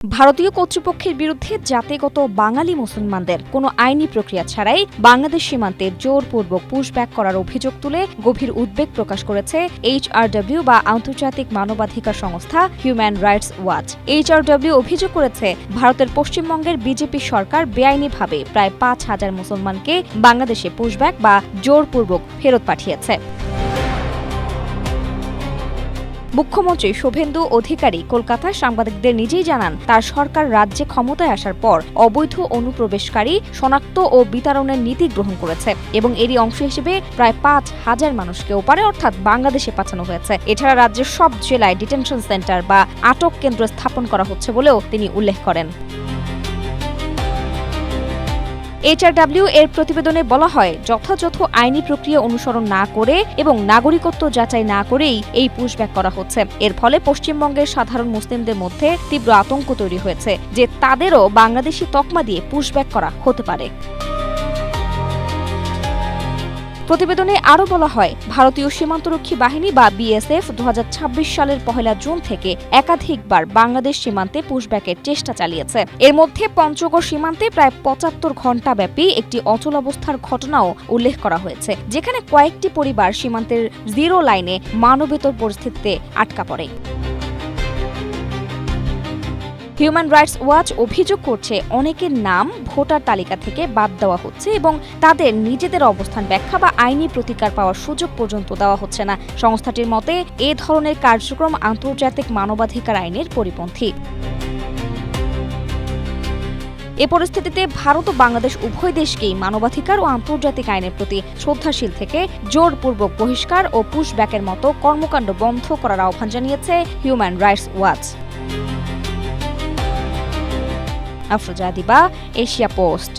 ভারতীয় কর্তৃপক্ষের বিরুদ্ধে জাতিগত বাঙালি মুসলমানদের কোনো আইনি প্রক্রিয়া ছাড়াই বাংলাদেশ সীমান্তে জোরপূর্বক পুশব্যাক করার অভিযোগ তুলে গভীর উদ্বেগ প্রকাশ করেছে HRW বা আন্তর্জাতিক মানবাধিকার সংস্থা হিউম্যান রাইটস ওয়াচ। HRW অভিযোগ করেছে ভারতের পশ্চিমবঙ্গের বিজেপি সরকার বেআইনিভাবে প্রায় ৫,০০০ মুসলমানকে বাংলাদেশে পুশব্যাক বা জোরপূর্বক ফেরত পাঠিয়েছে। মুখ্যমন্ত্রী শুভেন্দু অধিকারী কলকাতায় সাংবাদিকদের নিজেই জানান, তার সরকার রাজ্যে ক্ষমতায় আসার পর অবৈধ অনুপ্রবেশকারী শনাক্ত ও বিতাড়নের নীতি গ্রহণ করেছে এবং এরই অংশ হিসেবে প্রায় ৫,০০০ মানুষকে ওপারে অর্থাৎ বাংলাদেশে পাঠানো হয়েছে। এছাড়া রাজ্যের সব জেলায় ডিটেনশন সেন্টার বা আটক কেন্দ্র স্থাপন করা হচ্ছে বলেও তিনি উল্লেখ করেন। HRW এর প্রতিবেদনে বলা হয়, যথাযথ আইনি প্রক্রিয়া অনুসরণ না করে এবং নাগরিকত্ব যাচাই না করেই এই পুশব্যাক করা হচ্ছে। এর ফলে পশ্চিমবঙ্গের সাধারণ মুসলিমদের মধ্যে তীব্র আতঙ্ক তৈরি হয়েছে যে তাদেরও বাংলাদেশি তকমা দিয়ে পুশব্যাক করা হতে পারে। প্রতিবেদনে আরও বলা হয়, ভারতীয় সীমান্তরক্ষী বাহিনী বা BSF ২০২৬ সালের ১ জুন থেকে একাধিকবার বাংলাদেশ সীমান্তে পুশব্যাকের চেষ্টা চালিয়েছে। এর মধ্যে পঞ্চগড় সীমান্তে প্রায় ৭৫ ঘণ্টা ব্যাপী একটি অচলাবস্থার ঘটনাও উল্লেখ করা হয়েছে, যেখানে কয়েকটি পরিবার সীমান্তের জিরো লাইনে মানবেতর পরিস্থিতিতে আটকা পড়ে। হিউম্যান রাইটস ওয়াচ অভিযোগ করছে, অনেকের নাম ভোটার তালিকা থেকে বাদ দেওয়া হচ্ছে এবং তাদের নিজেদের অবস্থান ব্যাখ্যা বা আইনি প্রতিকার পাওয়ার সুযোগ পর্যন্ত দেওয়া হচ্ছে না। সংস্থাটির মতে, এ ধরনের কার্যক্রম আন্তর্জাতিক মানবাধিকার আইনের পরিপন্থী। এ পরিস্থিতিতে ভারত ও বাংলাদেশ উভয় দেশকেই মানবাধিকার ও আন্তর্জাতিক আইনের প্রতি শ্রদ্ধাশীল থেকে জোরপূর্বক বহিষ্কার ও পুশব্যাকের মতো কর্মকাণ্ড বন্ধ করার আহ্বান জানিয়েছে হিউম্যান রাইটস ওয়াচ। আফরোজা দিবা, এশিয়া পোস্ট।